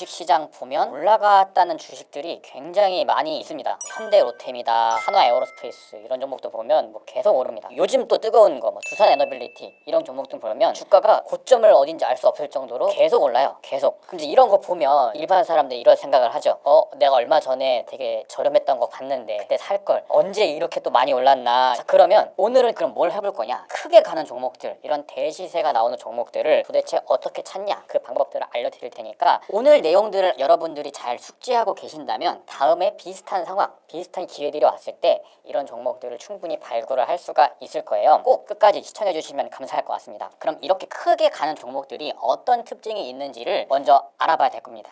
주식시장 보면 올라갔다는 주식들이 굉장히 많이 있습니다. 현대로템이다, 한화에어로스페이스 이런 종목도 보면 뭐 계속 오릅니다. 요즘 또 뜨거운 거 뭐 두산에너빌리티 이런 종목들 보면 주가가 고점을 어딘지 알 수 없을 정도로 계속 올라요. 계속. 근데 이런 거 보면 일반 사람들이 이런 생각을 하죠. 내가 얼마 전에 되게 저렴했던 거 봤는데 그때 살 걸. 언제 이렇게 또 많이 올랐나. 자, 그러면 오늘은 그럼 뭘 해볼 거냐. 크게 가는 종목들, 이런 대시세가 나오는 종목들을 도대체 어떻게 찾냐, 그 방법들을 알려드릴 테니까 오늘 내용들을 여러분들이 잘 숙지하고 계신다면 다음에 비슷한 상황, 비슷한 기회들이 왔을 때 이런 종목들을 충분히 발굴을 할 수가 있을 거예요. 꼭 끝까지 시청해 주시면 감사할 것 같습니다. 그럼 이렇게 크게 가는 종목들이 어떤 특징이 있는지를 먼저 알아봐야 될 겁니다.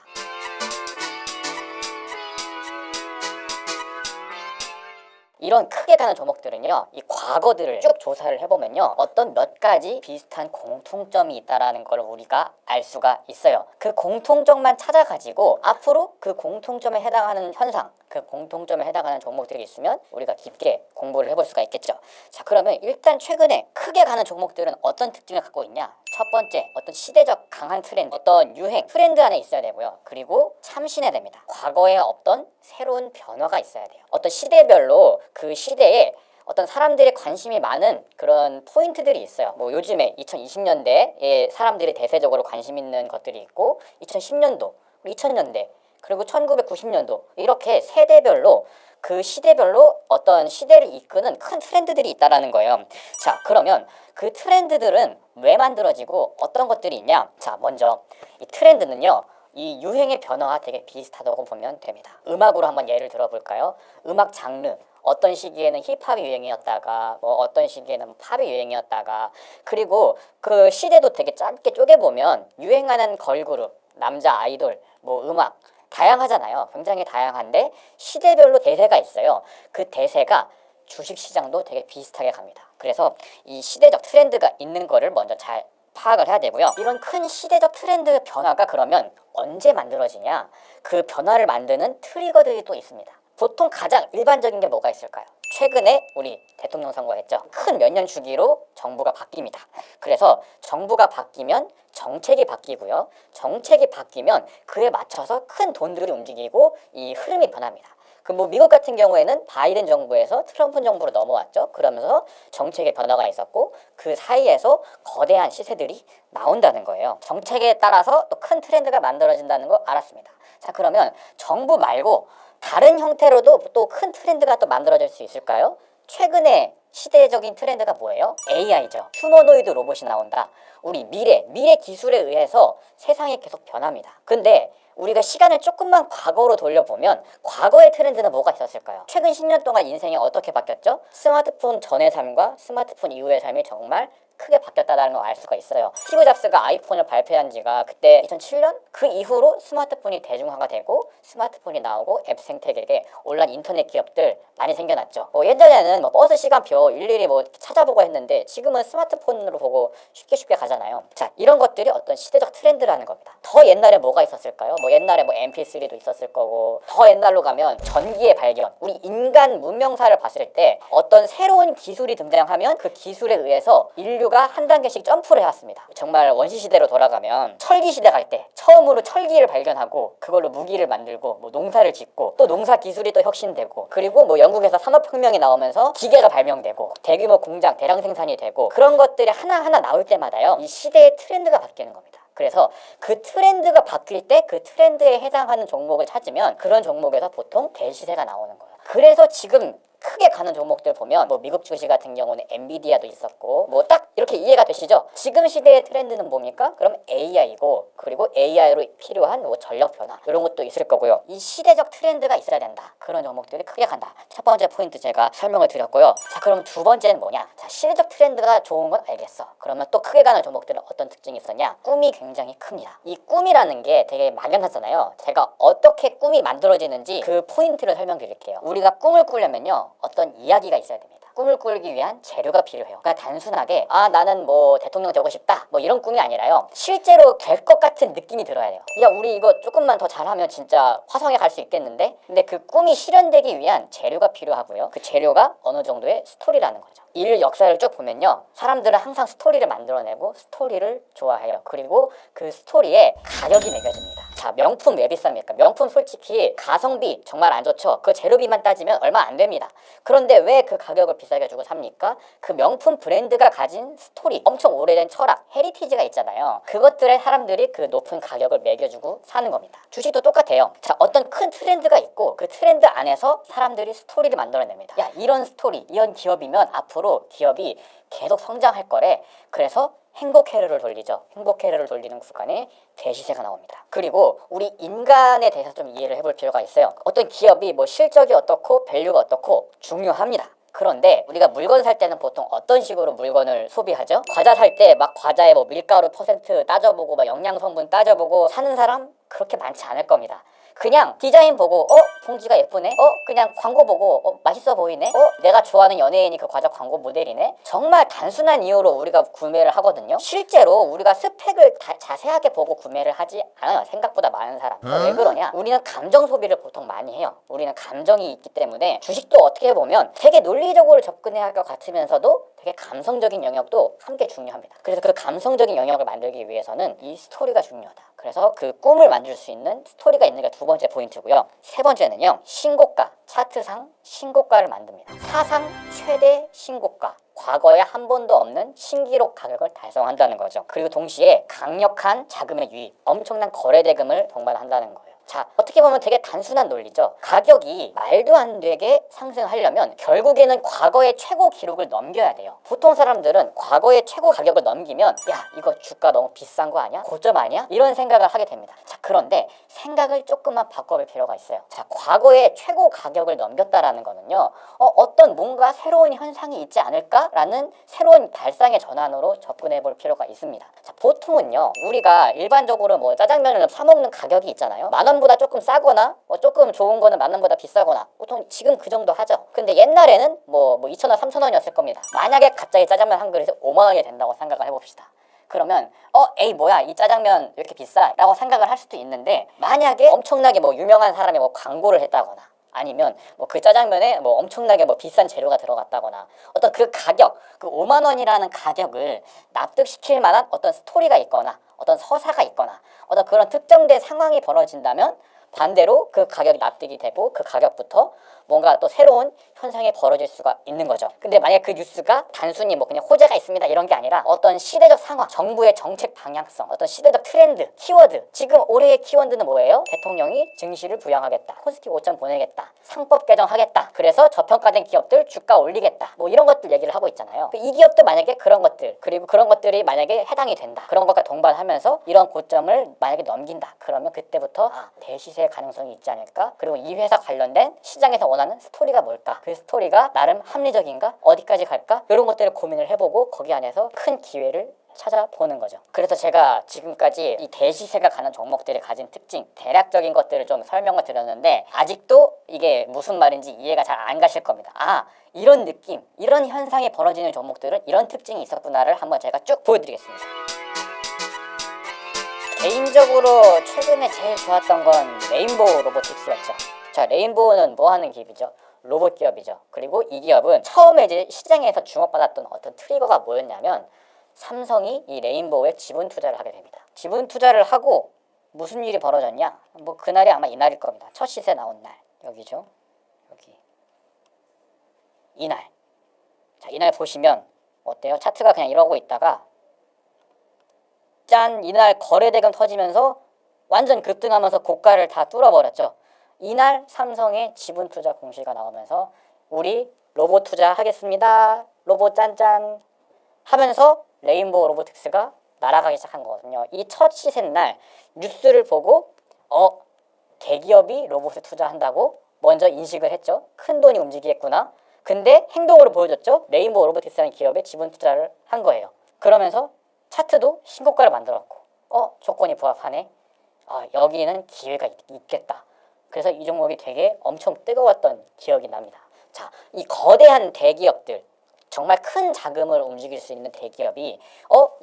이런 크게 가는 종목들은요, 이 과거들을 쭉 조사를 해보면요, 어떤 몇 가지 비슷한 공통점이 있다라는 걸 우리가 알 수가 있어요. 그 공통점만 찾아가지고 앞으로 그 공통점에 해당하는 현상, 그 공통점에 해당하는 종목들이 있으면 우리가 깊게 공부를 해볼 수가 있겠죠. 자, 그러면 일단 최근에 크게 가는 종목들은 어떤 특징을 갖고 있냐? 첫 번째, 어떤 시대적 강한 트렌드, 어떤 유행, 트렌드 안에 있어야 되고요. 그리고 참신해야 됩니다. 과거에 없던 새로운 변화가 있어야 돼요. 어떤 시대별로 그 시대에 어떤 사람들의 관심이 많은 그런 포인트들이 있어요. 뭐 요즘에 2020년대에 사람들이 대세적으로 관심 있는 것들이 있고, 2010년도, 2000년대, 그리고 1990년도, 이렇게 세대별로 그 시대별로 어떤 시대를 이끄는 큰 트렌드들이 있다라는 거예요. 자, 그러면 그 트렌드들은 왜 만들어지고 어떤 것들이 있냐? 자, 먼저 이 트렌드는요, 이 유행의 변화와 되게 비슷하다고 보면 됩니다. 음악으로 한번 예를 들어볼까요? 음악 장르, 어떤 시기에는 힙합이 유행이었다가 뭐 어떤 시기에는 팝이 유행이었다가, 그리고 그 시대도 되게 짧게 쪼개보면 유행하는 걸그룹, 남자 아이돌, 뭐 음악 다양하잖아요. 굉장히 다양한데 시대별로 대세가 있어요. 그 대세가 주식시장도 되게 비슷하게 갑니다. 그래서 이 시대적 트렌드가 있는 거를 먼저 잘 파악을 해야 되고요. 이런 큰 시대적 트렌드 변화가 그러면 언제 만들어지냐? 그 변화를 만드는 트리거들이 또 있습니다. 보통 가장 일반적인 게 뭐가 있을까요? 최근에 우리 대통령 선거했죠. 큰 몇 년 주기로 정부가 바뀝니다. 그래서 정부가 바뀌면 정책이 바뀌고요. 정책이 바뀌면 그에 맞춰서 큰 돈들이 움직이고 이 흐름이 변합니다. 그 뭐 미국 같은 경우에는 바이든 정부에서 트럼프 정부로 넘어왔죠. 그러면서 정책의 변화가 있었고 그 사이에서 거대한 시세들이 나온다는 거예요. 정책에 따라서 또 큰 트렌드가 만들어진다는 거 알았습니다. 자, 그러면 정부 말고 다른 형태로도 또 큰 트렌드가 또 만들어질 수 있을까요? 최근에 시대적인 트렌드가 뭐예요? AI죠. 휴머노이드 로봇이 나온다. 우리 미래 기술에 의해서 세상이 계속 변합니다. 근데 우리가 시간을 조금만 과거로 돌려보면 과거의 트렌드는 뭐가 있었을까요? 최근 10년 동안 인생이 어떻게 바뀌었죠? 스마트폰 전의 삶과 스마트폰 이후의 삶이 정말 크게 바뀌었다는 걸 알 수가 있어요. 스티브 잡스가 아이폰을 발표한 지가 그때 2007년? 그 이후로 스마트폰이 대중화가 되고 스마트폰이 나오고 앱 생태계에 온라인 인터넷 기업들 많이 생겨났죠. 뭐 예전에는 뭐 버스 시간표 일일이 뭐 찾아보고 했는데 지금은 스마트폰으로 보고 쉽게 가잖아요. 자, 이런 것들이 어떤 시대적 트렌드라는 겁니다. 더 옛날에 뭐가 있었을까요? 뭐 옛날에 뭐 MP3도 있었을 거고, 더 옛날로 가면 전기의 발견, 우리 인간 문명사를 봤을 때 어떤 새로운 기술이 등장하면 그 기술에 의해서 인류가 한 단계씩 점프를 해왔습니다. 정말 원시시대로 돌아가면 철기시대 갈 때 처음으로 철기를 발견하고 그걸로 무기를 만들고 뭐 농사를 짓고, 또 농사 기술이 또 혁신되고, 그리고 뭐 영국에서 산업혁명이 나오면서 기계가 발명되고 대규모 공장 대량 생산이 되고, 그런 것들이 하나하나 나올 때마다요, 이 시대의 트렌드가 바뀌는 겁니다. 그래서 그 트렌드가 바뀔 때 그 트렌드에 해당하는 종목을 찾으면 그런 종목에서 보통 대시세가 나오는 거예요. 그래서 지금 크게 가는 종목들 보면 뭐 미국 주식 같은 경우는 엔비디아도 있었고, 뭐 딱 이렇게 이해가 되시죠? 지금 시대의 트렌드는 뭡니까? 그럼 AI고, 그리고 AI로 필요한 뭐 전력 변화 이런 것도 있을 거고요. 이 시대적 트렌드가 있어야 된다. 그런 종목들이 크게 간다. 첫 번째 포인트 제가 설명을 드렸고요. 자, 그럼 두 번째는 뭐냐? 자, 시대적 트렌드가 좋은 건 알겠어. 그러면 또 크게 가는 종목들은 어떤 특징이 있었냐? 꿈이 굉장히 큽니다. 이 꿈이라는 게 되게 막연하잖아요. 제가 어떻게 꿈이 만들어지는지 그 포인트를 설명드릴게요. 우리가 꿈을 꾸려면요, 어떤 이야기가 있어야 됩니다. 꿈을 꾸기 위한 재료가 필요해요. 그러니까 단순하게 나는 뭐 대통령 되고 싶다 뭐 이런 꿈이 아니라요, 실제로 될 것 같은 느낌이 들어야 돼요. 야, 우리 이거 조금만 더 잘하면 진짜 화성에 갈 수 있겠는데? 근데 그 꿈이 실현되기 위한 재료가 필요하고요. 그 재료가 어느 정도의 스토리라는 거죠. 인류 역사를 쭉 보면요, 사람들은 항상 스토리를 만들어내고 스토리를 좋아해요. 그리고 그 스토리에 가격이 매겨집니다. 자, 명품 왜 비쌉니까? 명품 솔직히 가성비 정말 안 좋죠. 그 재료비만 따지면 얼마 안 됩니다. 그런데 왜 그 가격을 비싸게 주고 삽니까? 그 명품 브랜드가 가진 스토리, 엄청 오래된 철학, 헤리티지가 있잖아요. 그것들에 사람들이 그 높은 가격을 매겨주고 사는 겁니다. 주식도 똑같아요. 자, 어떤 큰 트렌드가 있고 그 트렌드 안에서 사람들이 스토리를 만들어냅니다. 야, 이런 스토리, 이런 기업이면 앞으로 기업이 계속 성장할 거래. 그래서 행복 회로를 돌리죠. 행복 회로를 돌리는 구간에 대시세가 나옵니다. 그리고 우리 인간에 대해서 좀 이해를 해볼 필요가 있어요. 어떤 기업이 뭐 실적이 어떻고 밸류가 어떻고 중요합니다. 그런데 우리가 물건 살 때는 보통 어떤 식으로 물건을 소비하죠? 과자 살 때 막 과자에 뭐 밀가루 퍼센트 따져보고 막 영양 성분 따져보고 사는 사람 그렇게 많지 않을 겁니다. 그냥 디자인 보고 봉지가 예쁘네? 그냥 광고 보고 맛있어 보이네? 내가 좋아하는 연예인이 그 과자 광고 모델이네? 정말 단순한 이유로 우리가 구매를 하거든요. 실제로 우리가 스펙을 자세하게 보고 구매를 하지 않아요. 생각보다 많은 사람. 왜 그러냐? 우리는 감정 소비를 보통 많이 해요. 우리는 감정이 있기 때문에 주식도 어떻게 보면 되게 논리적으로 접근해야 할 것 같으면서도 되게 감성적인 영역도 함께 중요합니다. 그래서 그 감성적인 영역을 만들기 위해서는 이 스토리가 중요하다. 그래서 그 꿈을 만들 수 있는 스토리가 있는 게 두 번째 포인트고요. 세 번째는요. 신고가, 차트상 신고가를 만듭니다. 사상 최대 신고가. 과거에 한 번도 없는 신기록 가격을 달성한다는 거죠. 그리고 동시에 강력한 자금의 유입, 엄청난 거래 대금을 동반한다는 거예요. 자, 어떻게 보면 되게 단순한 논리죠. 가격이 말도 안 되게 상승하려면 결국에는 과거의 최고 기록을 넘겨야 돼요. 보통 사람들은 과거의 최고 가격을 넘기면 야, 이거 주가 너무 비싼 거 아니야? 고점 아니야? 이런 생각을 하게 됩니다. 자, 그런데 생각을 조금만 바꿔볼 필요가 있어요. 자, 과거의 최고 가격을 넘겼다라는 거는요. 어떤 뭔가 새로운 현상이 있지 않을까라는 새로운 발상의 전환으로 접근해 볼 필요가 있습니다. 자, 보통은요. 우리가 일반적으로 뭐 짜장면을 사 먹는 가격이 있잖아요. 10,000원보다 조금 싸거나 뭐 조금 좋은 거는 10,000원보다 비싸거나 보통 지금 그 정도 하죠. 근데 옛날에는 뭐 2,000원, 3,000원이었을 겁니다. 만약에 갑자기 짜장면 한 그릇에 5만 원이 된다고 생각을 해봅시다. 그러면 에이 뭐야 이 짜장면 왜 이렇게 비싸? 라고 생각을 할 수도 있는데 만약에 엄청나게 뭐 유명한 사람이 뭐 광고를 했다거나 아니면 뭐 그 짜장면에 뭐 엄청나게 뭐 비싼 재료가 들어갔다거나 어떤 그 가격, 그 5만 원이라는 가격을 납득시킬 만한 어떤 스토리가 있거나 어떤 서사가 있거나 어떤 그런 특정된 상황이 벌어진다면 반대로 그 가격이 납득이 되고 그 가격부터 뭔가 또 새로운 현상이 벌어질 수가 있는 거죠. 근데 만약 그 뉴스가 단순히 뭐 그냥 호재가 있습니다 이런 게 아니라 어떤 시대적 상황, 정부의 정책 방향성, 어떤 시대적 트렌드, 키워드. 지금 올해의 키워드는 뭐예요? 대통령이 증시를 부양하겠다, 코스피 5천 보내겠다, 상법 개정하겠다, 그래서 저평가된 기업들 주가 올리겠다, 뭐 이런 것들 얘기를 하고 있잖아요. 이 기업도 만약에 그런 것들, 그리고 그런 것들이 만약에 해당이 된다, 그런 것과 동반하면서 이런 고점을 만약에 넘긴다, 그러면 그때부터 대시세 가능성이 있지 않을까? 그리고 이 회사 관련된 시장에서 원하는 스토리가 뭘까? 그 스토리가 나름 합리적인가? 어디까지 갈까? 이런 것들을 고민을 해보고 거기 안에서 큰 기회를 찾아보는 거죠. 그래서 제가 지금까지 이 대시세가 가는 종목들이 가진 특징, 대략적인 것들을 좀 설명을 드렸는데 아직도 이게 무슨 말인지 이해가 잘 안 가실 겁니다. 이런 느낌, 이런 현상이 벌어지는 종목들은 이런 특징이 있었구나를 한번 제가 쭉 보여드리겠습니다. 개인적으로 최근에 제일 좋았던 건 레인보우 로보틱스였죠. 자, 레인보우는 뭐 하는 기업이죠? 로봇 기업이죠. 그리고 이 기업은 처음에 이제 시장에서 주목받았던 어떤 트리거가 뭐였냐면 삼성이 이 레인보우에 지분 투자를 하게 됩니다. 지분 투자를 하고 무슨 일이 벌어졌냐? 뭐 그날이 아마 이날일 겁니다. 첫 시세 나온 날. 여기죠. 여기. 이날. 자, 이날 보시면 어때요? 차트가 그냥 이러고 있다가 짠! 이날 거래대금 터지면서 완전 급등하면서 고가를 다 뚫어버렸죠. 이날 삼성의 지분 투자 공시가 나오면서 우리 로봇 투자하겠습니다. 로봇 짠짠 하면서 레인보우 로보틱스가 날아가기 시작한 거거든요. 이 첫 시세 날 뉴스를 보고 대기업이 로봇에 투자한다고 먼저 인식을 했죠. 큰 돈이 움직이겠구나. 근데 행동으로 보여줬죠. 레인보우 로보틱스라는 기업에 지분 투자를 한 거예요. 그러면서 차트도 신고가를 만들었고 조건이 부합하네. 여기는 기회가 있겠다. 그래서 이 종목이 되게 엄청 뜨거웠던 기억이 납니다. 자, 이 거대한 대기업들 정말 큰 자금을 움직일 수 있는 대기업이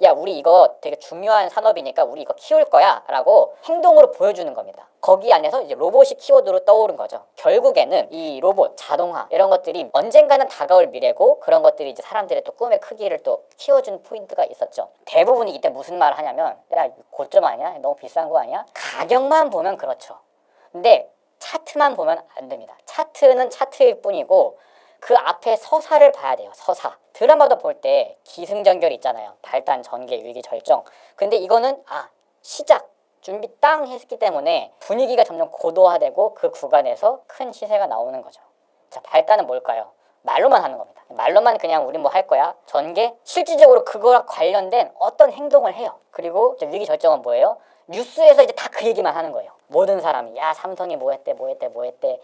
야 우리 이거 되게 중요한 산업이니까 우리 이거 키울 거야 라고 행동으로 보여주는 겁니다. 거기 안에서 이제 로봇이 키워드로 떠오른 거죠. 결국에는 이 로봇, 자동화 이런 것들이 언젠가는 다가올 미래고 그런 것들이 이제 사람들의 또 꿈의 크기를 또 키워준 포인트가 있었죠. 대부분이 이때 무슨 말을 하냐면 야 고점 아니야? 너무 비싼 거 아니야? 가격만 보면 그렇죠. 근데 차트만 보면 안 됩니다. 차트는 차트일 뿐이고 그 앞에 서사를 봐야 돼요. 서사. 드라마도 볼 때 기승전결 있잖아요. 발단, 전개, 위기, 절정. 근데 이거는 시작, 준비 땅 했기 때문에 분위기가 점점 고도화되고 그 구간에서 큰 시세가 나오는 거죠. 자, 발단은 뭘까요? 말로만 하는 겁니다. 말로만 그냥 우리 뭐 할 거야. 전개, 실질적으로 그거랑 관련된 어떤 행동을 해요. 그리고 이제 위기 절정은 뭐예요? 뉴스에서 이제 다 그 얘기만 하는 거예요. 모든 사람이 야 삼성이 뭐 했대.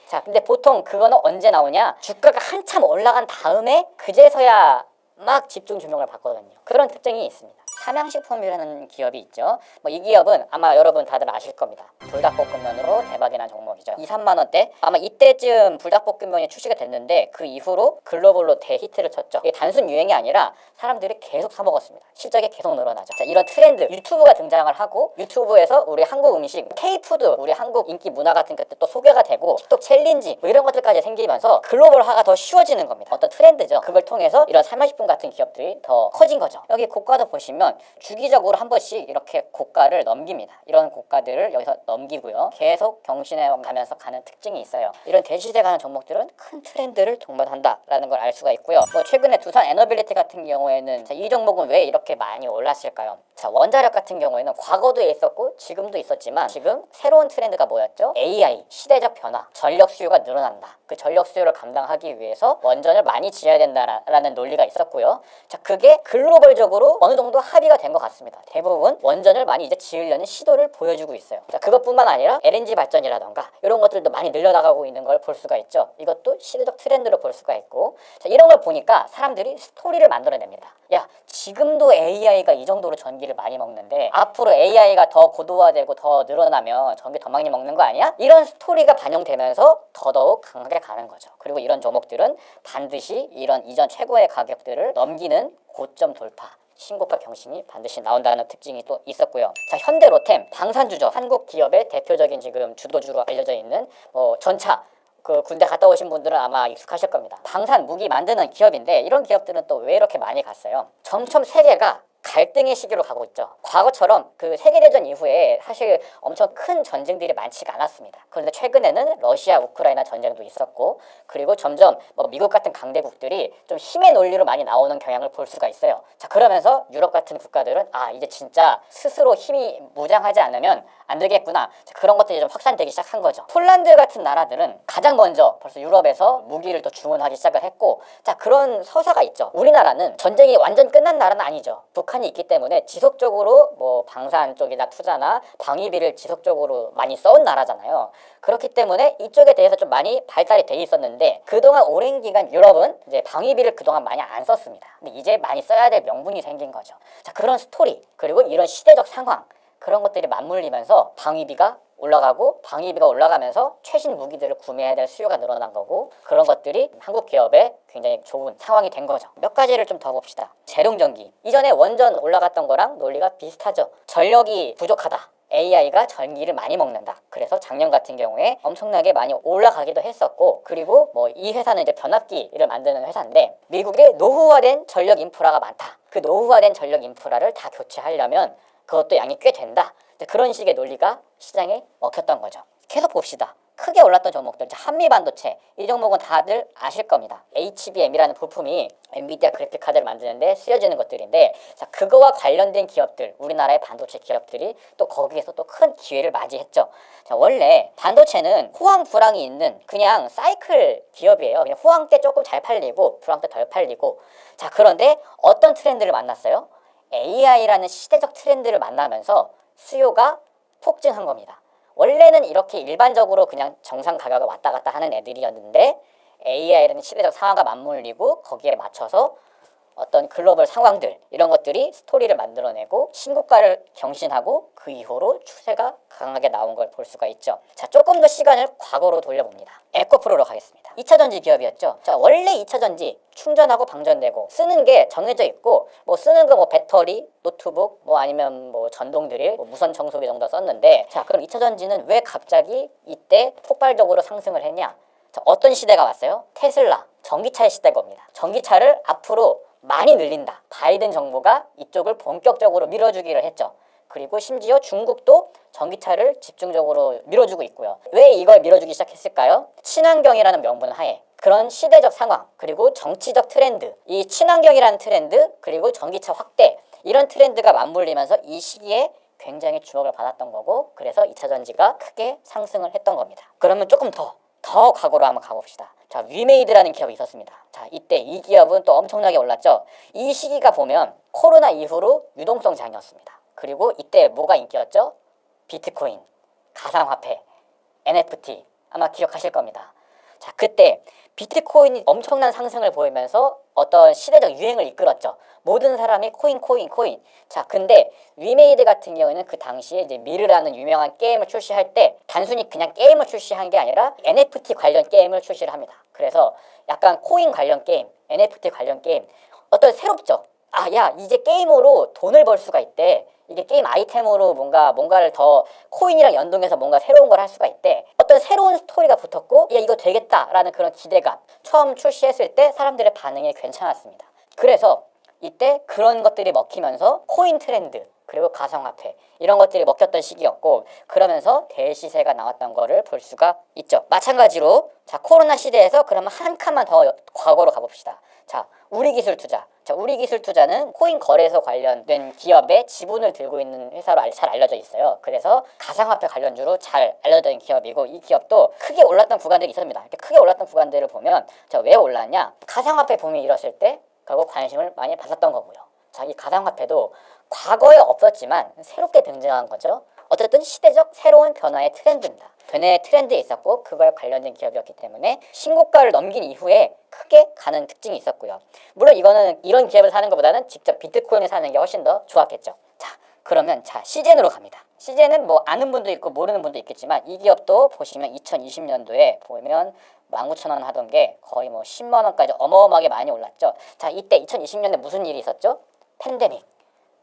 자 근데 보통 그거는 언제 나오냐? 주가가 한참 올라간 다음에 그제서야 막 집중 조명을 받거든요. 그런 특징이 있습니다. 삼양식품이라는 기업이 있죠. 이 기업은 아마 여러분 다들 아실 겁니다. 불닭볶음면으로 대박이 난 종목이죠. 2, 3만 원대? 아마 이때쯤 불닭볶음면이 출시가 됐는데 그 이후로 글로벌로 대히트를 쳤죠. 이게 단순 유행이 아니라 사람들이 계속 사 먹었습니다. 실적이 계속 늘어나죠. 자, 이런 트렌드, 유튜브가 등장을 하고 유튜브에서 우리 한국 음식, K푸드, 우리 한국 인기 문화 같은 것들 또 소개가 되고 틱톡 챌린지 이런 것들까지 생기면서 글로벌화가 더 쉬워지는 겁니다. 어떤 트렌드죠. 그걸 통해서 이런 삼양식품 같은 기업들이 더 커진 거죠. 여기 고가도 보시면 주기적으로 한 번씩 이렇게 고가를 넘깁니다. 이런 고가들을 여기서 넘기고요. 계속 경신해 가면서 가는 특징이 있어요. 이런 대시세 가는 종목들은 큰 트렌드를 동반한다라는 걸 알 수가 있고요. 최근에 두산 에너빌리티 같은 경우에는 이 종목은 왜 이렇게 많이 올랐을까요? 자, 원자력 같은 경우에는 과거도 있었고 지금도 있었지만 지금 새로운 트렌드가 뭐였죠? AI, 시대적 변화, 전력 수요가 늘어난다. 그 전력 수요를 감당하기 위해서 원전을 많이 지어야 된다라는 논리가 있었고요. 자, 그게 글로벌적으로 어느 정도 합의가 된 것 같습니다. 대부분 원전을 많이 이제 지으려는 시도를 보여주고 있어요. 자, 그것뿐만 아니라 LNG 발전이라던가 이런 것들도 많이 늘려나가고 있는 걸 볼 수가 있죠. 이것도 시대적 트렌드로 볼 수가 있고, 자, 이런 걸 보니까 사람들이 스토리를 만들어냅니다. 야, 지금도 AI가 이 정도로 전기를 많이 먹는데 앞으로 AI가 더 고도화되고 더 늘어나면 전기 더 많이 먹는 거 아니야? 이런 스토리가 반영되면서 더더욱 강하게 가는 거죠. 그리고 이런 종목들은 반드시 이런 이전 최고의 가격들을 넘기는 고점 돌파, 신고가 경신이 반드시 나온다는 특징이 또 있었고요. 자, 현대로템, 방산주죠. 한국 기업의 대표적인 지금 주도주로 알려져 있는 전차, 그 군대 갔다 오신 분들은 아마 익숙하실 겁니다. 방산 무기 만드는 기업인데 이런 기업들은 또 왜 이렇게 많이 갔어요? 점점 세계가 갈등의 시기로 가고 있죠. 과거처럼 그 세계대전 이후에 사실 엄청 큰 전쟁들이 많지가 않았습니다. 그런데 최근에는 러시아, 우크라이나 전쟁도 있었고, 그리고 점점 미국 같은 강대국들이 좀 힘의 논리로 많이 나오는 경향을 볼 수가 있어요. 자, 그러면서 유럽 같은 국가들은 이제 진짜 스스로 힘이 무장하지 않으면 안 되겠구나. 자, 그런 것들이 좀 확산되기 시작한 거죠. 폴란드 같은 나라들은 가장 먼저 벌써 유럽에서 무기를 또 주문하기 시작을 했고, 자, 그런 서사가 있죠. 우리나라는 전쟁이 완전 끝난 나라는 아니죠. 북한이 있기 때문에 지속적으로 방산 쪽이나 투자나 방위비를 지속적으로 많이 써온 나라잖아요. 그렇기 때문에 이쪽에 대해서 좀 많이 발달이 돼 있었는데 그동안 오랜 기간 유럽은 이제 방위비를 그동안 많이 안 썼습니다. 근데 이제 많이 써야 될 명분이 생긴 거죠. 자, 그런 스토리, 그리고 이런 시대적 상황, 그런 것들이 맞물리면서 방위비가 올라가고, 방위비가 올라가면서 최신 무기들을 구매해야 될 수요가 늘어난 거고, 그런 것들이 한국 기업에 굉장히 좋은 상황이 된 거죠. 몇 가지를 좀 더 봅시다. 재룡전기, 이전에 원전 올라갔던 거랑 논리가 비슷하죠. 전력이 부족하다, AI가 전기를 많이 먹는다. 그래서 작년 같은 경우에 엄청나게 많이 올라가기도 했었고, 그리고 이 회사는 이제 변압기를 만드는 회사인데 미국에 노후화된 전력 인프라가 많다. 그 노후화된 전력 인프라를 다 교체하려면 그것도 양이 꽤 된다. 그런 식의 논리가 시장에 먹혔던 거죠. 계속 봅시다. 크게 올랐던 종목들, 한미반도체, 이 종목은 다들 아실 겁니다. HBM이라는 부품이 엔비디아 그래픽카드를 만드는데 쓰여지는 것들인데, 자, 그거와 관련된 기업들, 우리나라의 반도체 기업들이 또 거기에서 또 큰 기회를 맞이했죠. 자, 원래 반도체는 호황 불황이 있는 그냥 사이클 기업이에요. 그냥 호황 때 조금 잘 팔리고 불황 때 덜 팔리고. 자, 그런데 어떤 트렌드를 만났어요? AI라는 시대적 트렌드를 만나면서 수요가 폭증한 겁니다. 원래는 이렇게 일반적으로 그냥 정상 가격을 왔다 갔다 하는 애들이었는데 AI라는 시대적 상황과 맞물리고 거기에 맞춰서 어떤 글로벌 상황들 이런 것들이 스토리를 만들어내고 신고가를 경신하고 그 이후로 추세가 강하게 나온 걸 볼 수가 있죠. 자, 조금 더 시간을 과거로 돌려봅니다. 에코프로로 가겠습니다. 2차전지 기업이었죠. 자, 원래 2차전지 충전하고 방전되고 쓰는 게 정해져 있고 뭐 쓰는 거 뭐 배터리, 노트북 뭐 아니면 뭐 전동 드릴, 뭐 무선 청소기 정도 썼는데 자, 그럼 2차전지는 왜 갑자기 이때 폭발적으로 상승을 했냐? 자, 어떤 시대가 왔어요? 테슬라, 전기차의 시대가 옵니다. 전기차를 앞으로 많이 늘린다. 바이든 정부가 이쪽을 본격적으로 밀어주기를 했죠. 그리고 심지어 중국도 전기차를 집중적으로 밀어주고 있고요. 왜 이걸 밀어주기 시작했을까요? 친환경이라는 명분 하에 그런 시대적 상황 그리고 정치적 트렌드, 이 친환경이라는 트렌드 그리고 전기차 확대 이런 트렌드가 맞물리면서 이 시기에 굉장히 주목을 받았던 거고 그래서 2차 전지가 크게 상승을 했던 겁니다. 그러면 조금 더 과거로 한번 가봅시다. 자, 위메이드라는 기업이 있었습니다. 자, 이때 이 기업은 또 엄청나게 올랐죠. 이 시기가 보면 코로나 이후로 유동성 장이었습니다. 그리고 이때 뭐가 인기였죠? 비트코인, 가상화폐, NFT 아마 기억하실 겁니다. 자, 그때 비트코인이 엄청난 상승을 보이면서 어떤 시대적 유행을 이끌었죠. 모든 사람이 코인. 자, 근데 위메이드 같은 경우에는 그 당시에 이제 미르라는 유명한 게임을 출시할 때 단순히 그냥 게임을 출시한 게 아니라 NFT 관련 게임을 출시를 합니다. 그래서 약간 코인 관련 게임, NFT 관련 게임 어떤 새롭죠. 아, 야, 이제 게임으로 돈을 벌 수가 있대. 이게 게임 아이템으로 뭔가를 더 코인이랑 연동해서 뭔가 새로운 걸 할 수가 있대. 어떤 새로운 스토리가 붙었고 야, 이거 되겠다라는 그런 기대감. 처음 출시했을 때 사람들의 반응이 괜찮았습니다. 그래서 이때 그런 것들이 먹히면서 코인 트렌드 그리고 가상화폐 이런 것들이 먹혔던 시기였고 그러면서 대시세가 나왔던 거를 볼 수가 있죠. 마찬가지로 자, 코로나 시대에서 그러면 한 칸만 더 과거로 가봅시다. 자, 우리기술투자. 자, 우리기술투자는 코인 거래소 관련된 기업의 지분을 들고 있는 회사로 잘 알려져 있어요. 그래서 가상화폐 관련주로 잘 알려져 있는 기업이고 이 기업도 크게 올랐던 구간들이 있습니다. 이렇게 크게 올랐던 구간들을 보면 자, 왜 올랐냐? 가상화폐 붐이 일었을 때 결국 관심을 많이 받았던 거고요. 자, 이 가상화폐도 과거에 없었지만 새롭게 등장한 거죠. 어쨌든 시대적 새로운 변화의 트렌드입니다. 변화의 트렌드에 있었고 그거에 관련된 기업이었기 때문에 신고가를 넘긴 이후에 크게 가는 특징이 있었고요. 물론 이거는 이런 기업을 사는 것보다는 직접 비트코인을 사는 게 훨씬 더 좋았겠죠. 자, 그러면 자, 시젠으로 갑니다. 시젠은 뭐 아는 분도 있고 모르는 분도 있겠지만 이 기업도 보시면 2020년도에 보면 19,000원 하던 게 거의 뭐 10만 원까지 어마어마하게 많이 올랐죠. 자, 이때 2020년에 무슨 일이 있었죠? 팬데믹.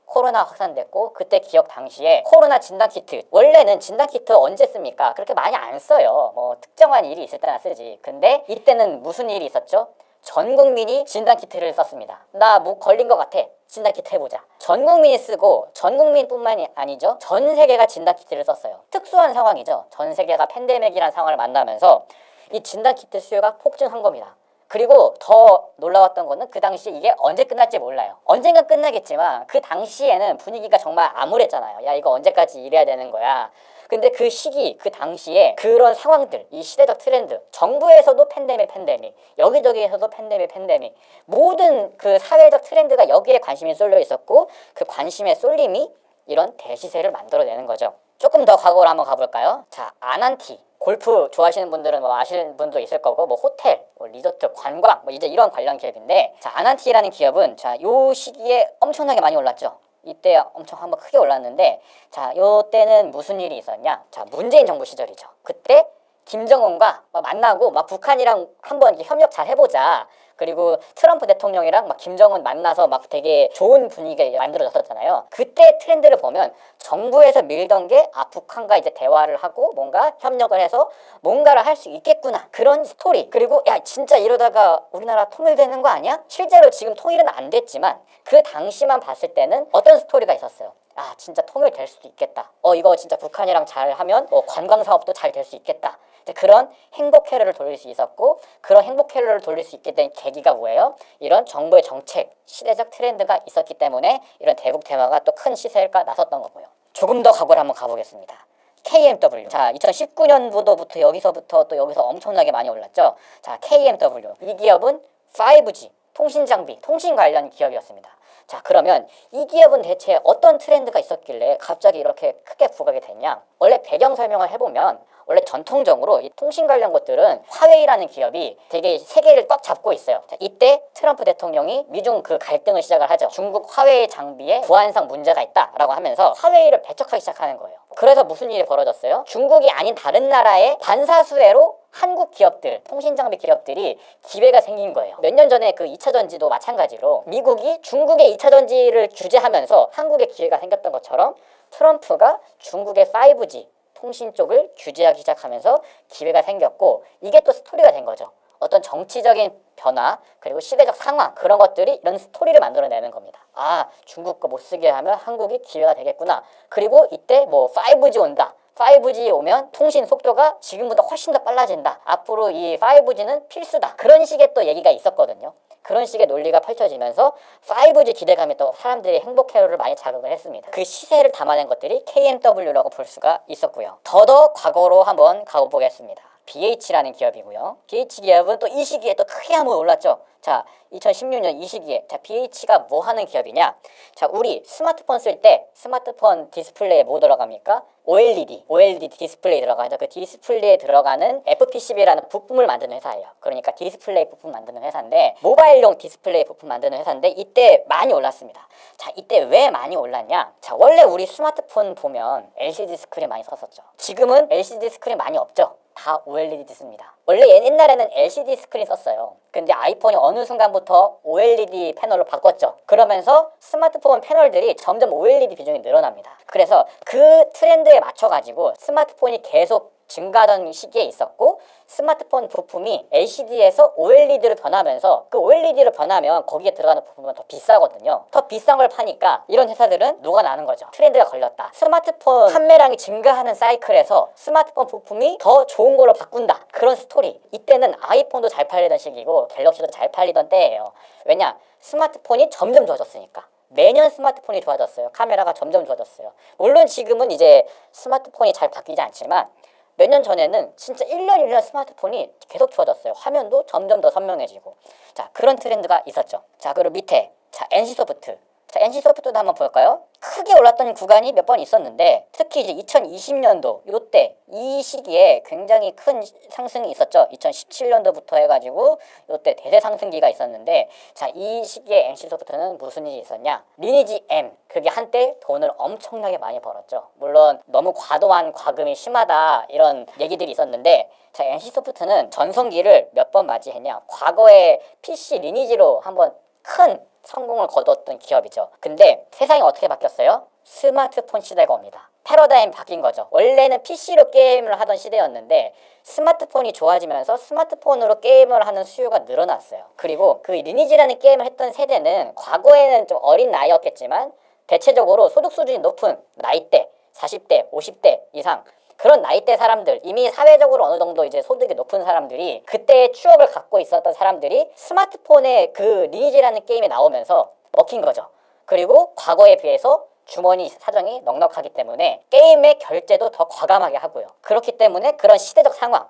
코로나 확산됐고 그때 기업 당시에 코로나 진단키트 원래는 진단키트 언제 씁니까? 그렇게 많이 안 써요. 뭐 특정한 일이 있을 때나 쓰지. 근데 이때는 무슨 일이 있었죠? 전 국민이 진단키트를 썼습니다. 나 뭐 걸린 것 같아. 진단키트 해보자. 전 국민이 쓰고 전 국민뿐만이 아니죠. 전 세계가 진단키트를 썼어요. 특수한 상황이죠. 전 세계가 팬데믹이라는 상황을 만나면서 이 진단키트 수요가 폭증한 겁니다. 그리고 더 놀라웠던 거는 그 당시에 이게 언제 끝날지 몰라요. 언젠가 끝나겠지만 그 당시에는 분위기가 정말 암울했잖아요. 야, 이거 언제까지 이래야 되는 거야. 근데 그 시기, 그 당시에 그런 상황들, 이 시대적 트렌드, 정부에서도 팬데믹, 여기저기에서도 팬데믹, 모든 그 사회적 트렌드가 여기에 관심이 쏠려 있었고 그 관심의 쏠림이 이런 대시세를 만들어내는 거죠. 조금 더 과거로 한번 가볼까요? 자, 아난티. 골프 좋아하시는 분들은 뭐 아시는 분도 있을 거고 뭐 호텔, 뭐 리조트, 관광 뭐 이제 이런 관련 기업인데 자, 아난티라는 기업은 자, 요 시기에 엄청나게 많이 올랐죠. 이때 엄청 한번 크게 올랐는데 자, 요 때는 무슨 일이 있었냐? 자, 문재인 정부 시절이죠. 그때 김정은과 막 만나고 막 북한이랑 한번 협력 잘 해보자. 그리고 트럼프 대통령이랑 막 김정은 만나서 막 되게 좋은 분위기가 만들어졌었잖아요. 그때 트렌드를 보면 정부에서 밀던 게 북한과 이제 대화를 하고 뭔가 협력을 해서 뭔가를 할 수 있겠구나. 그런 스토리. 그리고 야, 진짜 이러다가 우리나라 통일되는 거 아니야? 실제로 지금 통일은 안 됐지만 그 당시만 봤을 때는 어떤 스토리가 있었어요. 아, 진짜 통일될 수도 있겠다. 이거 진짜 북한이랑 잘 하면 뭐 관광 사업도 잘 될 수 있겠다. 그런 행복 회로를 돌릴 수 있었고 그런 행복 회로를 돌릴 수 있게 된 계기가 뭐예요? 이런 정부의 정책, 시대적 트렌드가 있었기 때문에 이런 대북 테마가 또 큰 시세가 나섰던 거고요. 조금 더 과거를 한번 가보겠습니다. KMW. 자, 2019년부터 여기서부터 또 여기서 엄청나게 많이 올랐죠. 자, KMW. 이 기업은 5G, 통신 장비, 통신 관련 기업이었습니다. 자, 그러면 이 기업은 대체 어떤 트렌드가 있었길래 갑자기 이렇게 크게 부각이 됐냐? 원래 배경 설명을 해보면 원래 전통적으로 이 통신 관련 것들은 화웨이라는 기업이 되게 세계를 꽉 잡고 있어요. 자, 이때 트럼프 대통령이 미중 그 갈등을 시작을 하죠. 중국 화웨이 장비에 보안상 문제가 있다라고 하면서 화웨이를 배척하기 시작하는 거예요. 그래서 무슨 일이 벌어졌어요? 중국이 아닌 다른 나라의 반사수혜로 한국 기업들, 통신장비 기업들이 기회가 생긴 거예요. 몇 년 전에 그 2차 전지도 마찬가지로 미국이 중국의 2차 전지를 규제하면서 한국에 기회가 생겼던 것처럼 트럼프가 중국의 5G 통신 쪽을 규제하기 시작하면서 기회가 생겼고, 이게 또 스토리가 된 거죠. 어떤 정치적인 변화 그리고 시대적 상황, 그런 것들이 이런 스토리를 만들어내는 겁니다. 아, 중국 거 못 쓰게 하면 한국이 기회가 되겠구나. 그리고 이때 뭐 5G 온다. 5G 오면 통신 속도가 지금보다 훨씬 더 빨라진다. 앞으로 이 5G는 필수다. 그런 식의 또 얘기가 있었거든요. 그런 식의 논리가 펼쳐지면서 5G 기대감이 또 사람들의 행복 회로를 많이 자극을 했습니다. 그 시세를 담아낸 것들이 KMW라고 볼 수가 있었고요. 더더 과거로 한번 가보겠습니다. BH라는 기업이고요. BH 기업은 또 이 시기에 또 크게 한번 올랐죠. 자, 2016년 이 시기에 자, BH가 뭐 하는 기업이냐? 자, 우리 스마트폰 쓸 때 스마트폰 디스플레이에 뭐 들어갑니까? OLED 디스플레이 들어가죠. 그 디스플레이에 들어가는 FPCB라는 부품을 만드는 회사예요. 그러니까 디스플레이 부품 만드는 회사인데, 모바일용 디스플레이 부품 만드는 회사인데 이때 많이 올랐습니다. 자, 이때 왜 많이 올랐냐? 자, 원래 우리 스마트폰 보면 LCD 스크린 많이 썼었죠. 지금은 LCD 스크린 많이 없죠. 다 OLED 씁니다. 원래 옛날에는 LCD 스크린 썼어요. 근데 아이폰이 어느 순간부터 OLED 패널로 바꿨죠. 그러면서 스마트폰 패널들이 점점 OLED 비중이 늘어납니다. 그래서 그 트렌드에 맞춰가지고 스마트폰이 계속 증가하던 시기에 있었고, 스마트폰 부품이 LCD에서 OLED로 변하면서 그 OLED로 변하면 거기에 들어가는 부품은 더 비싸거든요. 더 비싼 걸 파니까 이런 회사들은 녹아나는 거죠. 트렌드가 걸렸다. 스마트폰 판매량이 증가하는 사이클에서 스마트폰 부품이 더 좋은 걸로 바꾼다. 그런 스토리. 이때는 아이폰도 잘 팔리던 시기고 갤럭시도 잘 팔리던 때예요. 왜냐? 스마트폰이 점점 좋아졌으니까. 매년 스마트폰이 좋아졌어요. 카메라가 점점 좋아졌어요. 물론 지금은 이제 스마트폰이 잘 바뀌지 않지만 몇 년 전에는 진짜 1년 1년 스마트폰이 계속 좋아졌어요. 화면도 점점 더 선명해지고. 자, 그런 트렌드가 있었죠. 자, 그리고 밑에 자, NC소프트. 자, NC소프트도 한번 볼까요? 크게 올랐던 구간이 몇 번 있었는데, 특히 이제 2020년도 요때 이 시기에 굉장히 큰 상승이 있었죠. 2017년도부터 해가지고 요때 대대 상승기가 있었는데, 자, 이 시기에 NC소프트는 무슨 일이 있었냐? 리니지 M, 그게 한때 돈을 엄청나게 많이 벌었죠. 물론 너무 과도한 과금이 심하다 이런 얘기들이 있었는데, 자, NC소프트는 전성기를 몇 번 맞이했냐? 과거에 PC 리니지로 한번 큰 성공을 거뒀던 기업이죠. 근데 세상이 어떻게 바뀌었어요? 스마트폰 시대가 옵니다. 패러다임이 바뀐 거죠. 원래는 PC로 게임을 하던 시대였는데 스마트폰이 좋아지면서 스마트폰으로 게임을 하는 수요가 늘어났어요. 그리고 그 리니지라는 게임을 했던 세대는 과거에는 좀 어린 나이였겠지만 대체적으로 소득 수준이 높은 나이대, 40대, 50대 이상 그런 나이대 사람들, 이미 사회적으로 어느 정도 이제 소득이 높은 사람들이, 그때의 추억을 갖고 있었던 사람들이 스마트폰에 그 리니지라는 게임이 나오면서 먹힌 거죠. 그리고 과거에 비해서 주머니 사정이 넉넉하기 때문에 게임의 결제도 더 과감하게 하고요. 그렇기 때문에 그런 시대적 상황,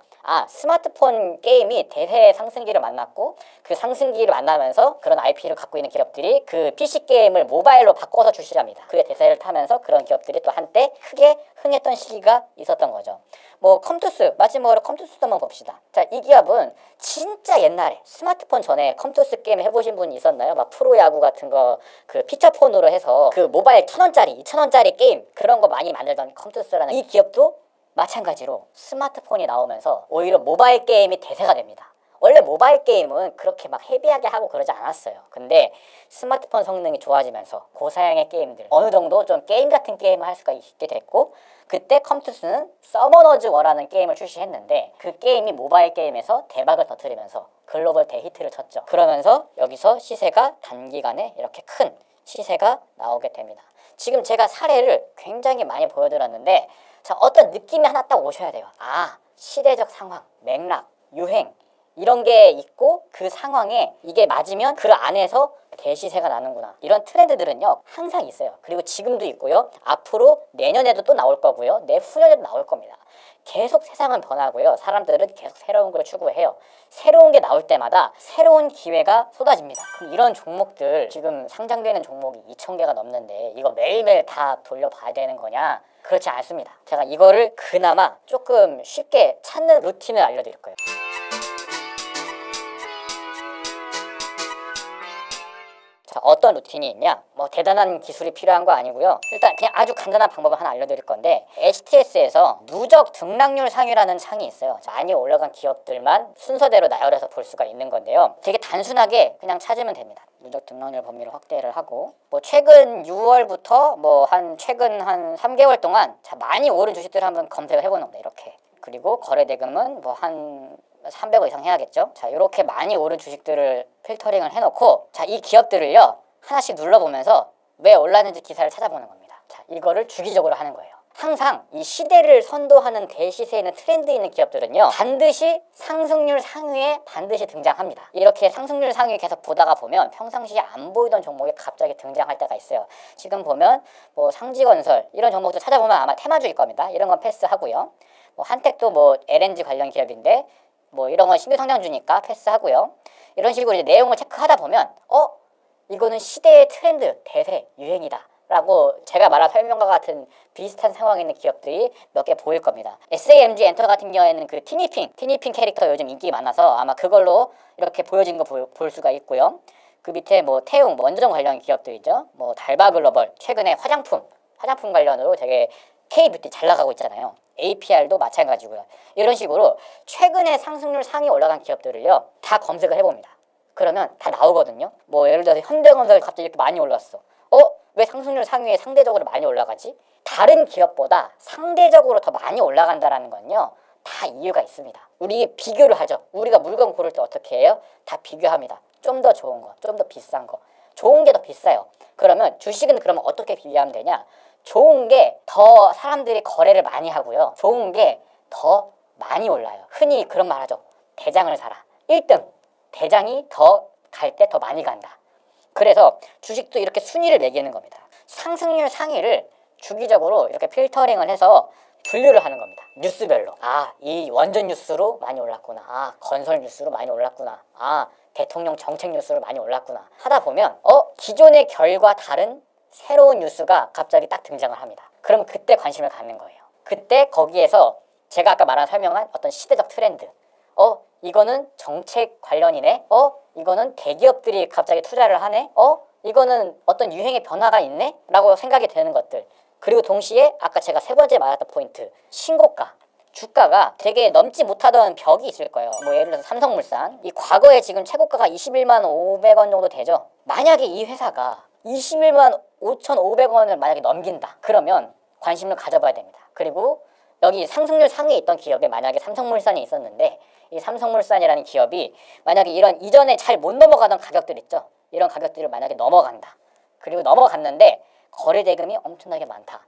스마트폰 게임이 대세 상승기를 만났고, 그 상승기를 만나면서 그런 IP를 갖고 있는 기업들이 그 PC 게임을 모바일로 바꿔서 출시합니다. 그의 대세를 타면서 그런 기업들이 또 한때 크게 흥했던 시기가 있었던 거죠. 뭐 컴투스, 마지막으로 컴투스도 한번 봅시다. 자, 이 기업은 진짜 옛날에 스마트폰 전에 컴투스 게임 해보신 분이 있었나요? 막 프로야구 같은 거 그 피처폰으로 해서 그 모바일 1,000원짜리, 2,000원짜리 게임 그런 거 많이 만들던 컴투스라는 이 기업도 마찬가지로 스마트폰이 나오면서 오히려 모바일 게임이 대세가 됩니다. 원래 모바일 게임은 그렇게 막 헤비하게 하고 그러지 않았어요. 근데 스마트폰 성능이 좋아지면서 고사양의 게임들, 어느 정도 좀 게임 같은 게임을 할 수가 있게 됐고, 그때 컴투스는 서머너즈 워라는 게임을 출시했는데 그 게임이 모바일 게임에서 대박을 터뜨리면서 글로벌 대히트를 쳤죠. 그러면서 여기서 시세가 단기간에 이렇게 큰 시세가 나오게 됩니다. 지금 제가 사례를 굉장히 많이 보여드렸는데, 자, 어떤 느낌이 하나 딱 오셔야 돼요. 시대적 상황, 맥락, 유행, 이런 게 있고 그 상황에 이게 맞으면 그 안에서 대시세가 나는구나. 이런 트렌드들은요 항상 있어요. 그리고 지금도 있고요. 앞으로 내년에도 또 나올 거고요. 내후년에도 나올 겁니다. 계속 세상은 변하고요. 사람들은 계속 새로운 걸 추구해요. 새로운 게 나올 때마다 새로운 기회가 쏟아집니다. 그럼 이런 종목들 지금 상장되는 종목이 2,000개가 넘는데 이거 매일매일 다 돌려봐야 되는 거냐? 그렇지 않습니다. 제가 이거를 그나마 조금 쉽게 찾는 루틴을 알려드릴 거예요. 자, 어떤 루틴이 있냐? 뭐 대단한 기술이 필요한 거 아니고요. 일단 그냥 아주 간단한 방법을 하나 알려드릴 건데 HTS에서 누적 등락률 상위라는 창이 있어요. 많이 올라간 기업들만 순서대로 나열해서 볼 수가 있는 건데요. 되게 단순하게 그냥 찾으면 됩니다. 누적 등락률 범위를 확대를 하고 뭐 최근 6월부터 뭐 최근 한 3개월 동안 자 많이 오른 주식들을 한번 검색을 해보는 겁니다. 이렇게. 그리고 거래대금은 뭐 한 300억 이상 해야겠죠. 자, 이렇게 많이 오른 주식들을 필터링을 해놓고 자, 이 기업들을요 하나씩 눌러보면서 왜 올랐는지 기사를 찾아보는 겁니다. 자, 이거를 주기적으로 하는 거예요. 항상 이 시대를 선도하는 대시세에 있는 트렌드 있는 기업들은요 반드시 상승률 상위에 반드시 등장합니다. 이렇게 상승률 상위 계속 보다가 보면 평상시에 안 보이던 종목이 갑자기 등장할 때가 있어요. 지금 보면 뭐 상지건설 이런 종목들 찾아보면 아마 테마주일 겁니다. 이런 건 패스하고요. 뭐 한택도 뭐 LNG 관련 기업인데 뭐 이런 건 신규 상장주니까 패스하고요. 이런 식으로 이제 내용을 체크하다 보면 이거는 시대의 트렌드, 대세, 유행이다 라고 제가 말한 설명과 같은 비슷한 상황에 있는 기업들이 몇 개 보일 겁니다. SAMG 엔터 같은 경우에는 그 티니핑 캐릭터 요즘 인기 많아서 아마 그걸로 이렇게 보여진 거 볼 수가 있고요. 그 밑에 뭐 태웅, 뭐 원자력 관련 기업들이죠. 뭐 달바글로벌, 최근에 화장품 관련으로 되게 K뷰티 잘 나가고 있잖아요. APR도 마찬가지고요. 이런 식으로 최근에 상승률 상위 올라간 기업들을요 다 검색을 해봅니다. 그러면 다 나오거든요. 뭐 예를 들어서 현대건설 갑자기 이렇게 많이 올랐어. 왜 상승률 상위에 상대적으로 많이 올라가지? 다른 기업보다 상대적으로 더 많이 올라간다는 건요 다 이유가 있습니다. 우리 비교를 하죠. 우리가 물건 고를 때 어떻게 해요? 다 비교합니다. 좀 더 좋은 거, 좀 더 비싼 거. 좋은 게 더 비싸요. 그러면 주식은 그러면 어떻게 비교하면 되냐? 좋은 게 더 사람들이 거래를 많이 하고요. 좋은 게 더 많이 올라요. 흔히 그런 말 하죠. 대장을 사라. 1등. 대장이 더 갈 때 더 많이 간다. 그래서 주식도 이렇게 순위를 매기는 겁니다. 상승률 상위를 주기적으로 이렇게 필터링을 해서 분류를 하는 겁니다. 뉴스별로. 이 원전 뉴스로 많이 올랐구나. 건설 뉴스로 많이 올랐구나. 대통령 정책 뉴스로 많이 올랐구나. 하다 보면 기존의 결과 다른 새로운 뉴스가 갑자기 딱 등장을 합니다. 그럼 그때 관심을 갖는 거예요. 그때 거기에서 제가 아까 설명한 어떤 시대적 트렌드. 이거는 정책 관련이네. 이거는 대기업들이 갑자기 투자를 하네. 이거는 어떤 유행의 변화가 있네. 라고 생각이 되는 것들. 그리고 동시에 아까 제가 세 번째 말했던 포인트. 신고가. 주가가 되게 넘지 못하던 벽이 있을 거예요. 뭐 예를 들어서 삼성물산. 이 과거에 지금 최고가가 21만 500원 정도 되죠. 만약에 이 회사가 21만 5,500원을 만약에 넘긴다. 그러면 관심을 가져봐야 됩니다. 그리고 여기 상승률 상위에 있던 기업에 만약에 삼성물산이 있었는데 이 삼성물산이라는 기업이 만약에 이런 이전에 잘 못 넘어가던 가격들 있죠. 이런 가격들을 만약에 넘어간다. 그리고 넘어갔는데 거래대금이 엄청나게 많다.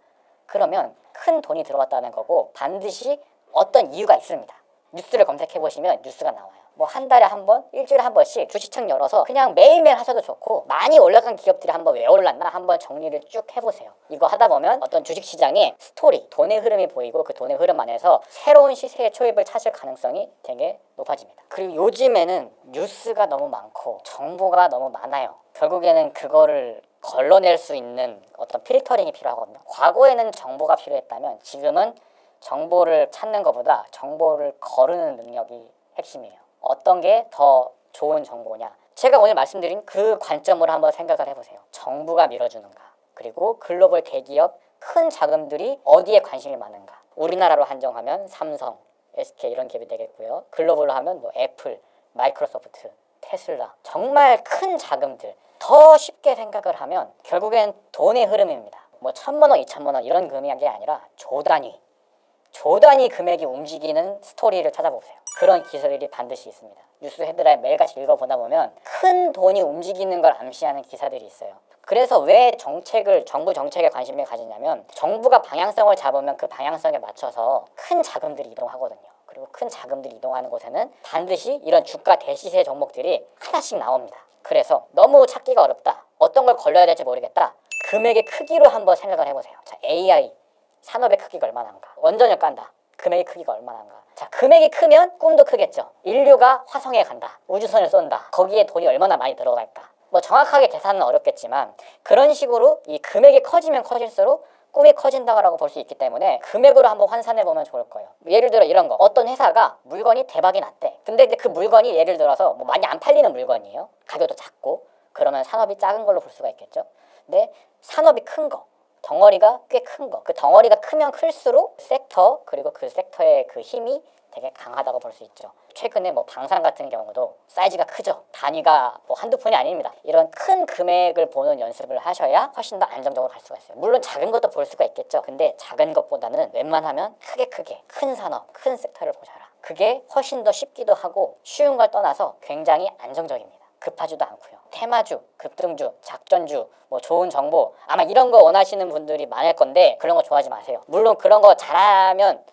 그러면 큰 돈이 들어왔다는 거고 반드시 어떤 이유가 있습니다. 뉴스를 검색해보시면 뉴스가 나와요. 뭐 한 달에 한 번, 일주일에 한 번씩 주식창 열어서 그냥 매일매일 하셔도 좋고 많이 올라간 기업들이 한번 왜 올랐나 한번 정리를 쭉 해보세요. 이거 하다 보면 어떤 주식시장의 스토리, 돈의 흐름이 보이고 그 돈의 흐름 안에서 새로운 시세의 초입을 찾을 가능성이 되게 높아집니다. 그리고 요즘에는 뉴스가 너무 많고 정보가 너무 많아요. 결국에는 그거를 걸러낼 수 있는 어떤 필터링이 필요하거든요. 과거에는 정보가 필요했다면 지금은 정보를 찾는 것보다 정보를 거르는 능력이 핵심이에요. 어떤 게 더 좋은 정보냐. 제가 오늘 말씀드린 그 관점으로 한번 생각을 해보세요. 정부가 밀어주는가. 그리고 글로벌 대기업 큰 자금들이 어디에 관심이 많은가. 우리나라로 한정하면 삼성, SK 이런 기업이 되겠고요. 글로벌로 하면 뭐 애플, 마이크로소프트, 테슬라. 정말 큰 자금들. 더 쉽게 생각을 하면 결국엔 돈의 흐름입니다. 뭐 1,000만 원, 2,000만 원 이런 금액이 아니라 조 단위 금액이 움직이는 스토리를 찾아보세요. 그런 기사들이 반드시 있습니다. 뉴스 헤드라인 매일같이 읽어보다 보면 큰 돈이 움직이는 걸 암시하는 기사들이 있어요. 그래서 왜 정부 정책에 관심을 가지냐면 정부가 방향성을 잡으면 그 방향성에 맞춰서 큰 자금들이 이동하거든요. 그리고 큰 자금들이 이동하는 곳에는 반드시 이런 주가 대시세 종목들이 하나씩 나옵니다. 그래서 너무 찾기가 어렵다, 어떤 걸 걸려야 될지 모르겠다, 금액의 크기로 한번 생각을 해보세요. 자, AI 산업의 크기가 얼마나 한가, 원전을 깐다, 금액의 크기가 얼마나 한가. 자, 금액이 크면 꿈도 크겠죠. 인류가 화성에 간다, 우주선을 쏜다, 거기에 돈이 얼마나 많이 들어갈까. 뭐 정확하게 계산은 어렵겠지만 그런 식으로 이 금액이 커지면 커질수록 꿈이 커진다고 볼 수 있기 때문에 금액으로 한번 환산해 보면 좋을 거예요. 예를 들어 이런 거, 어떤 회사가 물건이 대박이 났대. 근데 그 물건이 예를 들어서 뭐 많이 안 팔리는 물건이에요. 가격도 작고. 그러면 산업이 작은 걸로 볼 수가 있겠죠. 근데 산업이 큰 거, 덩어리가 꽤 큰 거, 그 덩어리가 크면 클수록 섹터, 그리고 그 섹터의 그 힘이 되게 강하다고 볼 수 있죠. 최근에 뭐 방산 같은 경우도 사이즈가 크죠. 단위가 뭐 한두 푼이 아닙니다. 이런 큰 금액을 보는 연습을 하셔야 훨씬 더 안정적으로 갈 수가 있어요. 물론 작은 것도 볼 수가 있겠죠. 근데 작은 것보다는 웬만하면 크게 큰 산업, 큰 섹터를 보셔라. 그게 훨씬 더 쉽기도 하고 쉬운 걸 떠나서 굉장히 안정적입니다. 급하지도 않고요. 테마주, 급등주, 작전주, 뭐 좋은 정보, 아마 이런 거 원하시는 분들이 많을 건데 그런 거 좋아하지 마세요. 물론 그런 거 잘하면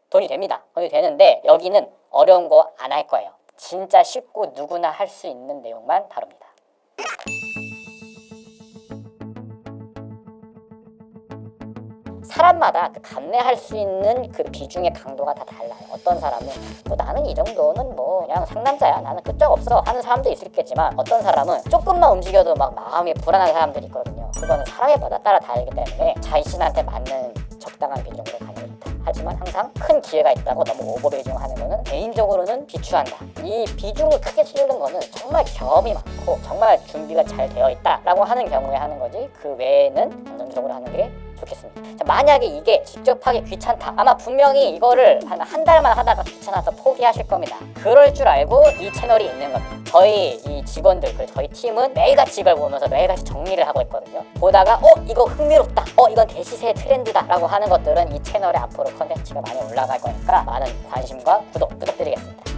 돈이 됩니다. 돈이 되는데 여기는 어려운 거 안 할 거예요. 진짜 쉽고 누구나 할 수 있는 내용만 다룹니다. 사람마다 그 감내할 수 있는 그 비중의 강도가 다 달라요. 어떤 사람은 뭐 나는 이 정도는 뭐 그냥 상남자야, 나는 끄떡없어 하는 사람도 있겠지만 어떤 사람은 조금만 움직여도 막 마음이 불안한 사람들이 있거든요. 그거는 사람에 따라 다르기 때문에 자신한테 맞는 적당한 비중으로 가는 게 좋다. 하지만 항상 큰 기회가 있다고 너무 오버 비중하는 거는 개인적으로는 비추한다. 이 비중을 크게 치르는 거는 정말 경험이 많고 정말 준비가 잘 되어 있다라고 하는 경우에 하는 거지, 그 외에는 안정적으로 하는 게 좋겠습니다. 자, 만약에 이게 직접 하기 귀찮다, 아마 분명히 이거를 한 달만 하다가 귀찮아서 포기하실 겁니다. 그럴 줄 알고 이 채널이 있는 겁니다. 저희 이 직원들, 그리고 저희 팀은 매일같이 이걸 보면서 매일같이 정리를 하고 있거든요. 보다가 이거 흥미롭다, 이건 대시세 트렌드다 라고 하는 것들은 이 채널에 앞으로 컨텐츠가 많이 올라갈 거니까 많은 관심과 구독 부탁드리겠습니다.